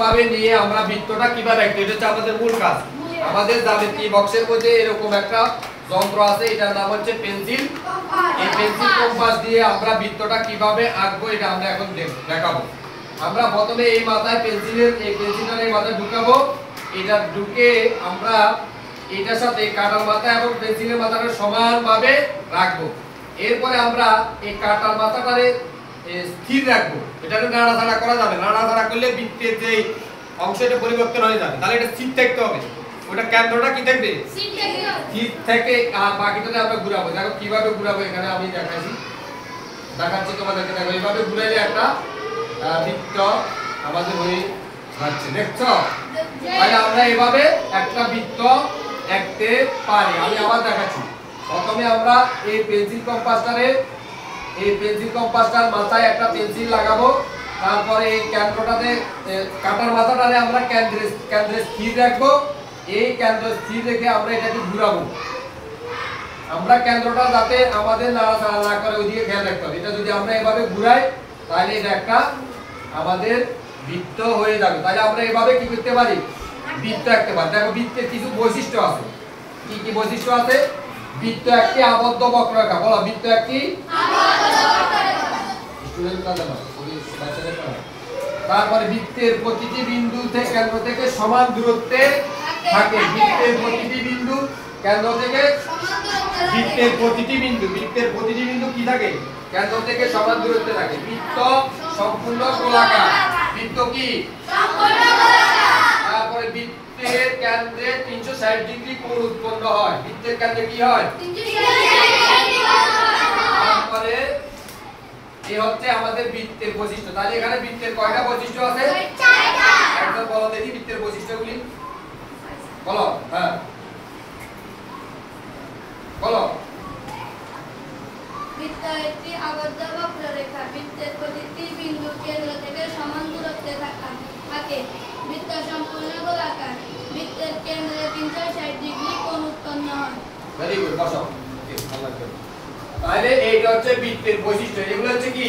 ভাবে নিয়ে আমরা বৃত্তটা কিভাবে আঁকবো, এটা হচ্ছে আমাদের মূল কাজ। আমাদের জ্যামিতি বক্সের মধ্যে এরকম একটা যন্ত্র আছে, এটার নাম হচ্ছে পেন্সিল। এই পেন্সিল কম্পাস দিয়ে আমরা বৃত্তটা কিভাবে আঁকবো এটা আমরা এখন দেখাবো। আমরা প্রথমে এই মাথায় পেন্সিলটা এই মাথায় ঢুকাবো। এটা ঢুকে আমরা এটার সাথে কাটার মাথা এবং পেন্সিলের মাথাটা সমানভাবে রাখবো। এরপরে আমরা এই কাটার মাথাটারে স্থির রাখবো। এটাকে নাড়াচাড়া করা যাবে, নাড়াচাড়া করলে বৃত্তের যে অংশটা পরিবর্তন হয়ে যাবে, তাহলে এটা স্থির থাকতে হবে। ওটা কেন্দ্রটা কি থাকবে? স্থির থেকে, আর বাকিটাতে আমরা ঘুরাবো। দেখো কিভাবে ঘুরাবো, এখানে আমি দেখাচ্ছি তোমাদেরকে। দেখো এইভাবে ঘুরাইলে একটা বৃত্ত আমাদের হয়ে যাচ্ছে, দেখছো? তাহলে আমরা এভাবে একটা বৃত্ত আঁকতে পারি। আমি আবার দেখাচ্ছি। প্রথমে আমরা এই পেন্সিল কম্পাসটার মাথায় একটা পেন্সিল লাগাবো। তারপরে এই কেন্দ্রটাতে কাটার মাথাটারে আমরা কেন্দ্রে স্থির রাখবো। এই কেন্দ্র স্থির রেখে আমরা এটাকে ঘুরাবো। আমরা কেন্দ্রটা যাতে আমাদের নাড়াচাড়া না করে ওইদিকে খেয়াল রাখতে হবে। এটা যদি আমরা এভাবে ঘুরাই তাহলে এটা একটা আমাদের বৃত্ত হয়ে যাবে। তাহলে আমরা এভাবে কি করতে পারি? বৃত্ত আঁকতে পারি। দেখো বৃত্তের কিছু বৈশিষ্ট্য আছে। কি কি বৈশিষ্ট্য আছে? বৃত্ত একটি আবদ্ধ বক্ররেখা। বলো, বৃত্ত একটি তারপরে বৃত্তের প্রতিটি বিন্দু থেকে কেন্দ্র থেকে সমান দূরত্বে থাকে। বৃত্তের প্রতিটি বিন্দু কেন্দ্র থেকে বৃত্তের প্রতিটি বিন্দু কি থাকে? কেন্দ্র থেকে সমান দূরত্বে থাকে। বৃত্ত সম্পূর্ণ গোলাকার। বৃত্ত কি? সম্পূর্ণ গোলাকার। তারপরে বৃত্তের কেন্দ্রে 360 ডিগ্রি কোণ উৎপন্ন হয়। বৃত্তের কেন্দ্রে কি হয়? 360 ডিগ্রি কোণ হয়। তারপরে এই হচ্ছে আমাদের বৃত্তের বৈশিষ্ট্য। তাহলে এখানে বৃত্তের কয়টা বৈশিষ্ট্য আছে? 4টা। একদম বলো দেখি বৃত্তের বৈশিষ্ট্যগুলি। বলো। হ্যাঁ বলো। বৃত্ত একটি আবদ্ধ বক্ররেখা। বৃত্তের প্রতিটি বিন্দু কেন্দ্র থেকে সমান দূরত্বে থাকে। বৃত্ত সম্পূর্ণ গোলাকার। বৃত্তের কেন্দ্রে 360 ডিগ্রি কোণ উৎপন্ন হয়। ভেরি গুড, বসো। তাহলে এইটা হচ্ছে বৃত্তের বৈশিষ্ট্য। এগুলো হচ্ছে কি?